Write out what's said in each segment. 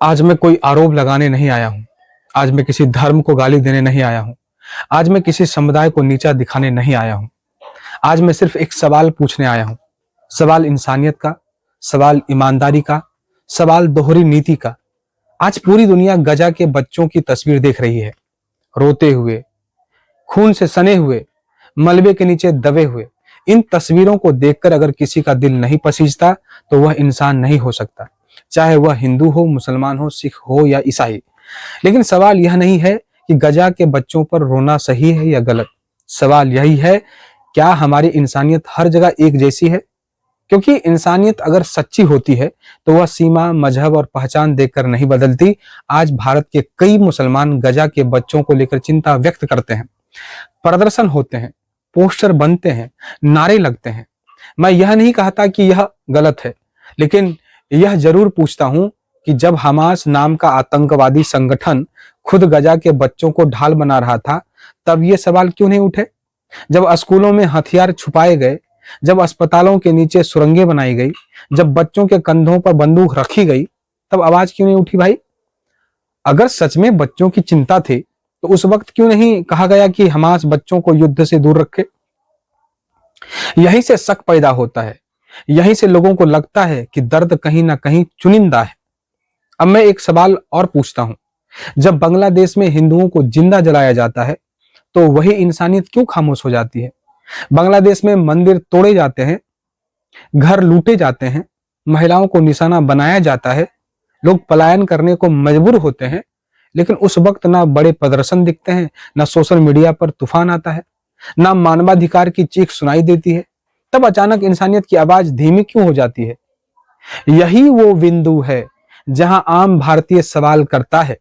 आज मैं कोई आरोप लगाने नहीं आया हूं। आज मैं किसी धर्म को गाली देने नहीं आया हूं। आज मैं किसी समुदाय को नीचा दिखाने नहीं आया हूं। आज मैं सिर्फ एक सवाल पूछने आया हूं। सवाल इंसानियत का, सवाल ईमानदारी का, सवाल दोहरी नीति का। आज पूरी दुनिया गजा के बच्चों की तस्वीर देख रही है, रोते हुए, खून से सने हुए, मलबे के नीचे दबे हुए। इन तस्वीरों को देखकर अगर किसी का दिल नहीं पसीजता तो वह इंसान नहीं हो सकता, चाहे वह हिंदू हो, मुसलमान हो, सिख हो या ईसाई। लेकिन सवाल यह नहीं है कि गजा के बच्चों पर रोना सही है या गलत। सवाल यही है, क्या हमारी इंसानियत हर जगह एक जैसी है? क्योंकि इंसानियत अगर सच्ची होती है तो वह सीमा, मजहब और पहचान देखकर नहीं बदलती। आज भारत के कई मुसलमान गजा के बच्चों को लेकर चिंता व्यक्त करते हैं, प्रदर्शन होते हैं, पोस्टर बनते हैं, नारे लगते हैं। मैं यह नहीं कहता कि यह गलत है, लेकिन यह जरूर पूछता हूं कि जब हमास नाम का आतंकवादी संगठन खुद गजा के बच्चों को ढाल बना रहा था, तब ये सवाल क्यों नहीं उठे? जब स्कूलों में हथियार छुपाए गए, जब अस्पतालों के नीचे सुरंगें बनाई गई, जब बच्चों के कंधों पर बंदूक रखी गई, तब आवाज क्यों नहीं उठी भाई? अगर सच में बच्चों की चिंता थी तो उस वक्त क्यों नहीं कहा गया कि हमास बच्चों को युद्ध से दूर रखे? यहीं से शक पैदा होता है, यहीं से लोगों को लगता है कि दर्द कहीं ना कहीं चुनिंदा है। अब मैं एक सवाल और पूछता हूं, जब बांग्लादेश में हिंदुओं को जिंदा जलाया जाता है तो वही इंसानियत क्यों खामोश हो जाती है? बांग्लादेश में मंदिर तोड़े जाते हैं, घर लूटे जाते हैं, महिलाओं को निशाना बनाया जाता है, लोग पलायन करने को मजबूर होते हैं, लेकिन उस वक्त ना बड़े प्रदर्शन दिखते हैं, ना सोशल मीडिया पर तूफान आता है, ना मानवाधिकार की चीख सुनाई देती है। तब अचानक इंसानियत की आवाज धीमी क्यों हो जाती है? यही वो बिंदु है जहां आम भारतीय सवाल करता है,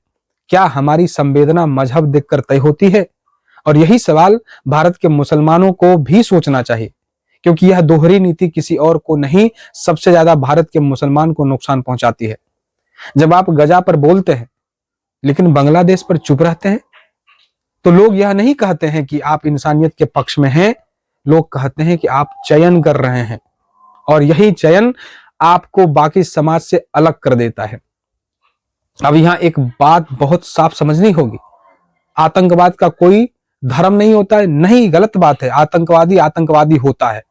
क्या हमारी संवेदना मजहब देखकर तय होती है? और यही सवाल भारत के मुसलमानों को भी सोचना चाहिए, क्योंकि यह दोहरी नीति किसी और को नहीं, सबसे ज्यादा भारत के मुसलमान को नुकसान पहुंचाती है। जब आप गजा पर बोलते हैं लेकिन बांग्लादेश पर चुप रहते हैं, तो लोग यह नहीं कहते हैं कि आप इंसानियत के पक्ष में हैं, लोग कहते हैं कि आप चयन कर रहे हैं, और यही चयन आपको बाकी समाज से अलग कर देता है। अब यहां एक बात बहुत साफ समझनी होगी, आतंकवाद का कोई धर्म नहीं होता है, नहीं, गलत बात है। आतंकवादी आतंकवादी होता है।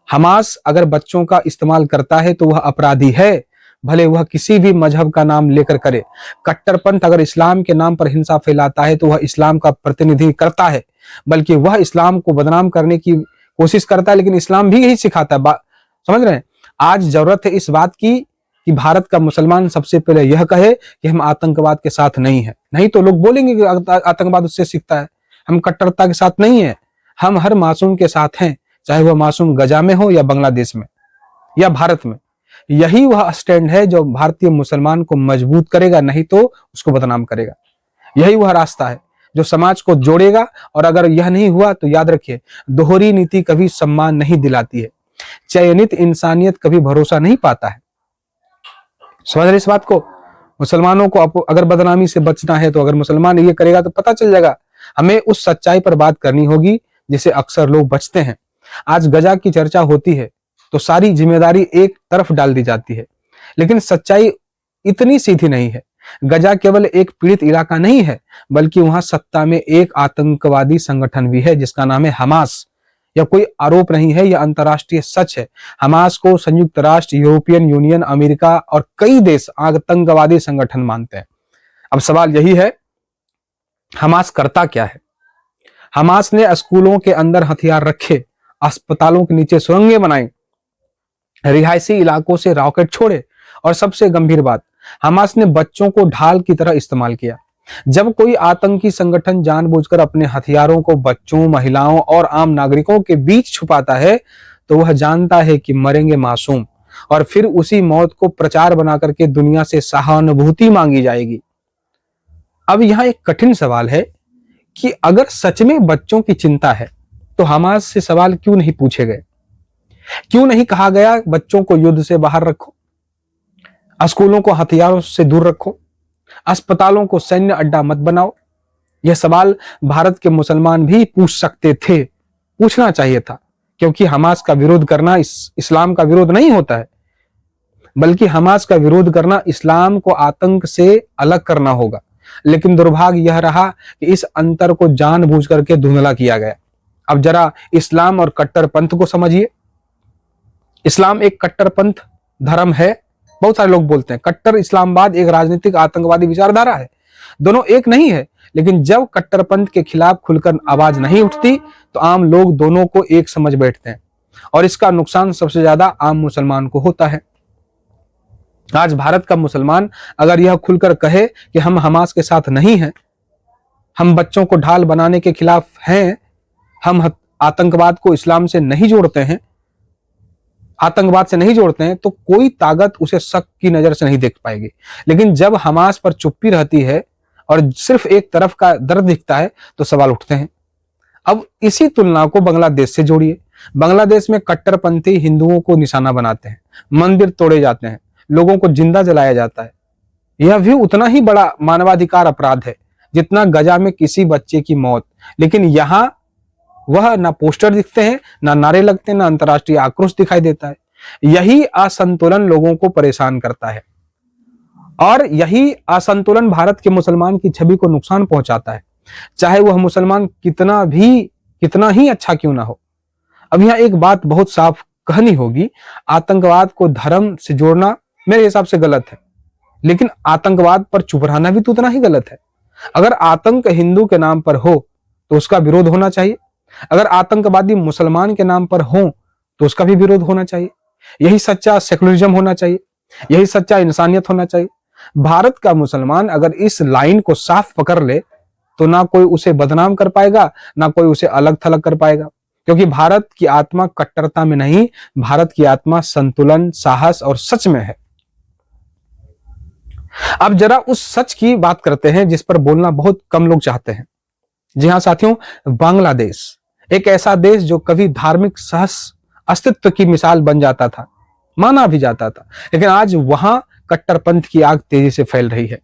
हमास अगर बच्चों का इस्तेमाल करता है तो वह अपराधी है, भले वह किसी भी मजहब का नाम लेकर करे। कट्टरपंथ अगर इस्लाम के नाम पर हिंसा फैलाता है तो वह इस्लाम का प्रतिनिधि करता है, बल्कि वह इस्लाम को बदनाम करने की कोशिश करता है, लेकिन इस्लाम भी यही सिखाता है। समझ रहे हैं? आज जरूरत है इस बात की कि भारत का मुसलमान सबसे पहले यह कहे कि हम आतंकवाद के साथ नहीं है। नहीं तो लोग बोलेंगे कि आतंकवाद उससे सीखता है, हम कट्टरता के साथ नहीं है। हम हर मासूम के साथ हैं, चाहे वह मासूम गजा में हो या बांग्लादेश में या भारत में। यही वह स्टैंड है जो भारतीय मुसलमान को मजबूत करेगा, नहीं तो उसको बदनाम करेगा। यही वह रास्ता है जो समाज को जोड़ेगा। और अगर यह नहीं हुआ तो याद रखिए, दोहरी नीति कभी सम्मान नहीं दिलाती है, चयनित इंसानियत कभी भरोसा नहीं पाता है। समझ रहे इस बात को? मुसलमानों को अगर बदनामी से बचना है तो अगर मुसलमान ये करेगा तो पता चल जाएगा। हमें उस सच्चाई पर बात करनी होगी जिसे अक्सर लोग बचते हैं। आज गजा की चर्चा होती है तो सारी जिम्मेदारी एक तरफ डाल दी जाती है, लेकिन सच्चाई इतनी सीधी नहीं है। गजा केवल एक पीड़ित इलाका नहीं है, बल्कि वहां सत्ता में एक आतंकवादी संगठन भी है जिसका नाम है हमास। यह कोई आरोप नहीं है, यह अंतर्राष्ट्रीय सच है। हमास को संयुक्त राष्ट्र, यूरोपियन यूनियन, अमेरिका और कई देश आतंकवादी संगठन मानते हैं। अब सवाल यही है, हमास करता क्या है? हमास ने स्कूलों के अंदर हथियार रखे, अस्पतालों के नीचे सुरंगें बनाई, रिहायशी इलाकों से रॉकेट छोड़े, और सबसे गंभीर बात, हमास ने बच्चों को ढाल की तरह इस्तेमाल किया। जब कोई आतंकी संगठन जानबूझकर अपने हथियारों को बच्चों, महिलाओं और आम नागरिकों के बीच छुपाता है तो वह जानता है कि मरेंगे मासूम, और फिर उसी मौत को प्रचार बना करके दुनिया से सहानुभूति मांगी जाएगी। अब यहां एक कठिन सवाल है कि अगर सच में बच्चों की चिंता है तो हमास से सवाल क्यों नहीं पूछे गए? क्यों नहीं कहा गया बच्चों को युद्ध से बाहर रखो, स्कूलों को हथियारों से दूर रखो, अस्पतालों को सैन्य अड्डा मत बनाओ? यह सवाल भारत के मुसलमान भी पूछ सकते थे, पूछना चाहिए था, क्योंकि हमास का विरोध करना इस्लाम का विरोध नहीं होता है। बल्कि हमास का विरोध करना इस्लाम को आतंक से अलग करना होगा। लेकिन दुर्भाग्य यह रहा कि इस अंतर को जानबूझ करके धुंधला किया गया। अब जरा इस्लाम और कट्टरपंथ को समझिए। इस्लाम एक कट्टरपंथ धर्म है। बहुत सारे लोग बोलते हैं कट्टर इस्लामवाद एक राजनीतिक आतंकवादी विचारधारा है। दोनों एक नहीं है, लेकिन जब कट्टरपंथ के खिलाफ खुलकर आवाज नहीं उठती तो आम लोग दोनों को एक समझ बैठते हैं, और इसका नुकसान सबसे ज्यादा आम मुसलमान को होता है। आज भारत का मुसलमान अगर यह खुलकर कहे कि हम हमास के साथ नहीं हैं, हम बच्चों को ढाल बनाने के खिलाफ हैं, हम आतंकवाद को इस्लाम से नहीं जोड़ते हैं, आतंकवाद से नहीं जोड़ते हैं, तो कोई ताकत उसे शक की नजर से नहीं देख पाएगी। लेकिन जब हमास पर चुप्पी रहती है और सिर्फ एक तरफ का दर्द दिखता है तो सवाल उठते हैं। अब इसी तुलना को बांग्लादेश से जोड़िए। बांग्लादेश में कट्टरपंथी हिंदुओं को निशाना बनाते हैं, मंदिर तोड़े जाते हैं, लोगों को जिंदा जलाया जाता है। यह भी उतना ही बड़ा मानवाधिकार अपराध है जितना गजा में किसी बच्चे की मौत। लेकिन यहां वह ना पोस्टर दिखते हैं, ना नारे लगते हैं, ना अंतर्राष्ट्रीय आक्रोश दिखाई देता है। यही असंतुलन लोगों को परेशान करता है, और यही असंतुलन भारत के मुसलमान की छवि को नुकसान पहुंचाता है, चाहे वह मुसलमान कितना ही अच्छा क्यों ना हो। अब यहां एक बात बहुत साफ कहनी होगी, आतंकवाद को धर्म से जोड़ना मेरे हिसाब से गलत है, लेकिन आतंकवाद पर चुप रहना भी तो उतना ही गलत है। अगर आतंक हिंदू के नाम पर हो तो उसका विरोध होना चाहिए, अगर आतंकवादी मुसलमान के नाम पर हो तो उसका भी विरोध होना चाहिए। यही सच्चा सेकुलरिज्म होना चाहिए, यही सच्चा इंसानियत होना चाहिए। भारत का मुसलमान अगर इस लाइन को साफ पकड़ ले तो ना कोई उसे बदनाम कर पाएगा, ना कोई उसे अलग थलग कर पाएगा, क्योंकि भारत की आत्मा कट्टरता में नहीं, भारत की आत्मा संतुलन, साहस और सच में है। अब जरा उस सच की बात करते हैं जिस पर बोलना बहुत कम लोग चाहते हैं। जी हां साथियों, बांग्लादेश एक ऐसा देश जो कभी धार्मिक सहस अस्तित्व की मिसाल बन जाता था, माना भी जाता था, लेकिन आज वहां कट्टरपंथ की आग तेजी से फैल रही है।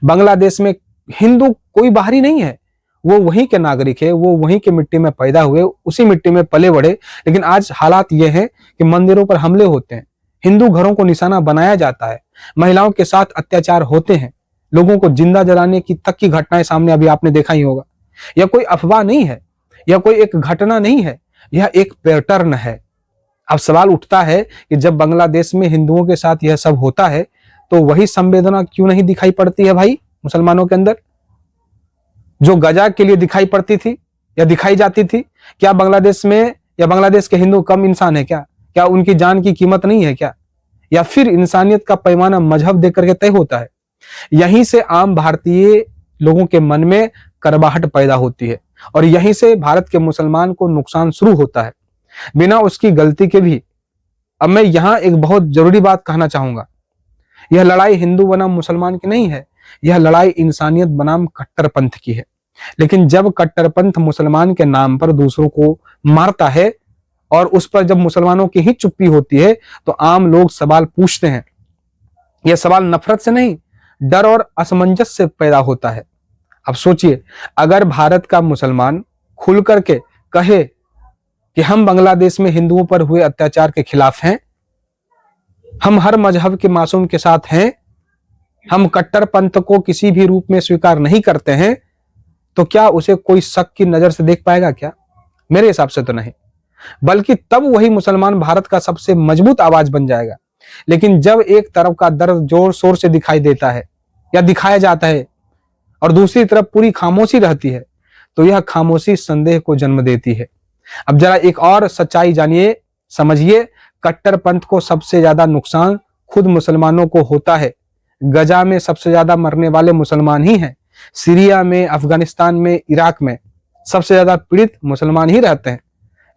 बांग्लादेश में हिंदू कोई बाहरी नहीं है, वो वहीं के नागरिक है, वो वहीं के मिट्टी में पैदा हुए, उसी मिट्टी में पले बढ़े। लेकिन आज हालात ये हैं कि मंदिरों पर हमले होते हैं, हिंदू घरों को निशाना बनाया जाता है, महिलाओं के साथ अत्याचार होते हैं, लोगों को जिंदा जलाने की तक की घटनाएं सामने अभी आपने देखा ही होगा। यह कोई अफवाह नहीं है, यह कोई एक घटना नहीं है, यह एक पैटर्न है। अब सवाल उठता है कि जब बांग्लादेश में हिंदुओं के साथ यह सब होता है तो वही संवेदना क्यों नहीं दिखाई पड़ती है भाई मुसलमानों के अंदर, जो गजा के लिए दिखाई पड़ती थी या दिखाई जाती थी? क्या बांग्लादेश में या बांग्लादेश के हिंदू कम इंसान है क्या? क्या उनकी जान की कीमत नहीं है क्या? या फिर इंसानियत का पैमाना मजहब देकर के तय होता है? यहीं से आम भारतीय लोगों के मन में करवाहट पैदा होती है, और यहीं से भारत के मुसलमान को नुकसान शुरू होता है बिना उसकी गलती के भी। अब मैं यहां एक बहुत जरूरी बात कहना चाहूंगा, यह लड़ाई हिंदू बनाम मुसलमान की नहीं है, यह लड़ाई इंसानियत बनाम कट्टरपंथ की है। लेकिन जब कट्टरपंथ मुसलमान के नाम पर दूसरों को मारता है और उस पर जब मुसलमानों की ही चुप्पी होती है तो आम लोग सवाल पूछते हैं। यह सवाल नफरत से नहीं, डर और असमंजस से पैदा होता है। अब सोचिए, अगर भारत का मुसलमान खुल करके कहे कि हम बांग्लादेश में हिंदुओं पर हुए अत्याचार के खिलाफ हैं, हम हर मजहब के मासूम के साथ हैं, हम कट्टरपंथ को किसी भी रूप में स्वीकार नहीं करते हैं, तो क्या उसे कोई शक की नजर से देख पाएगा क्या? मेरे हिसाब से तो नहीं, बल्कि तब वही मुसलमान भारत का सबसे मजबूत आवाज बन जाएगा। लेकिन जब एक तरफ का दर्द जोर शोर से दिखाई देता है या दिखाया जाता है और दूसरी तरफ पूरी खामोशी रहती है, तो यह खामोशी संदेह को जन्म देती है। अब जरा एक और सच्चाई जानिए, समझिए, कट्टरपंथ को सबसे ज्यादा नुकसान खुद मुसलमानों को होता है। गजा में सबसे ज्यादा मरने वाले मुसलमान ही हैं, सीरिया में, अफगानिस्तान में, इराक में सबसे ज्यादा पीड़ित मुसलमान ही रहते हैं।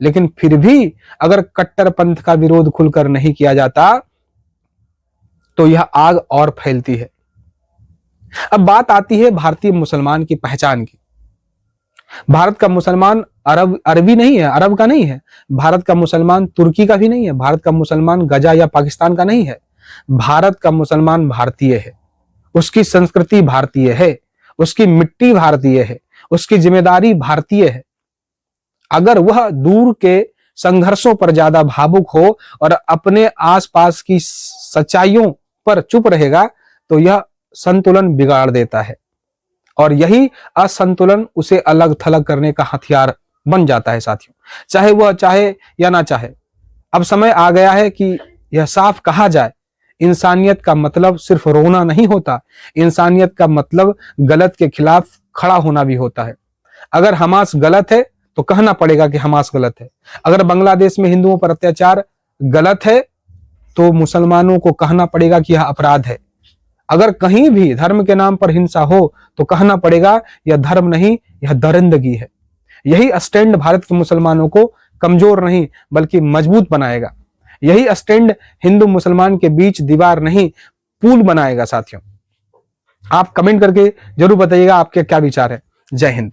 लेकिन फिर भी अगर कट्टरपंथ का विरोध खुलकर नहीं किया जाता तो यह आग और फैलती है। अब बात आती है भारतीय मुसलमान की पहचान की। भारत का मुसलमान अरबी नहीं है, अरब का नहीं है। भारत का मुसलमान तुर्की का भी नहीं है। भारत का मुसलमान गजा या पाकिस्तान का नहीं है। भारत का मुसलमान भारतीय है, उसकी संस्कृति भारतीय है, उसकी मिट्टी भारतीय है, उसकी जिम्मेदारी भारतीय है। अगर वह दूर के संघर्षों पर ज्यादा भावुक हो और अपने आसपास की सच्चाइयों पर चुप रहेगा तो यह संतुलन बिगाड़ देता है और यही असंतुलन उसे अलग थलग करने का हथियार बन जाता है साथियों, चाहे वह चाहे या ना चाहे। अब समय आ गया है कि यह साफ कहा जाए, इंसानियत का मतलब सिर्फ रोना नहीं होता, इंसानियत का मतलब गलत के खिलाफ खड़ा होना भी होता है। अगर हमास गलत है तो कहना पड़ेगा कि हमास गलत है। अगर बांग्लादेश में हिंदुओं पर अत्याचार गलत है तो मुसलमानों को कहना पड़ेगा कि यह अपराध है। अगर कहीं भी धर्म के नाम पर हिंसा हो तो कहना पड़ेगा यह धर्म नहीं, यह दरिंदगी है। यही स्टैंड भारत के मुसलमानों को कमजोर नहीं बल्कि मजबूत बनाएगा। यही स्टैंड हिंदू मुसलमान के बीच दीवार नहीं पुल बनाएगा। साथियों, आप कमेंट करके जरूर बताइएगा आपके क्या विचार है। जय हिंद।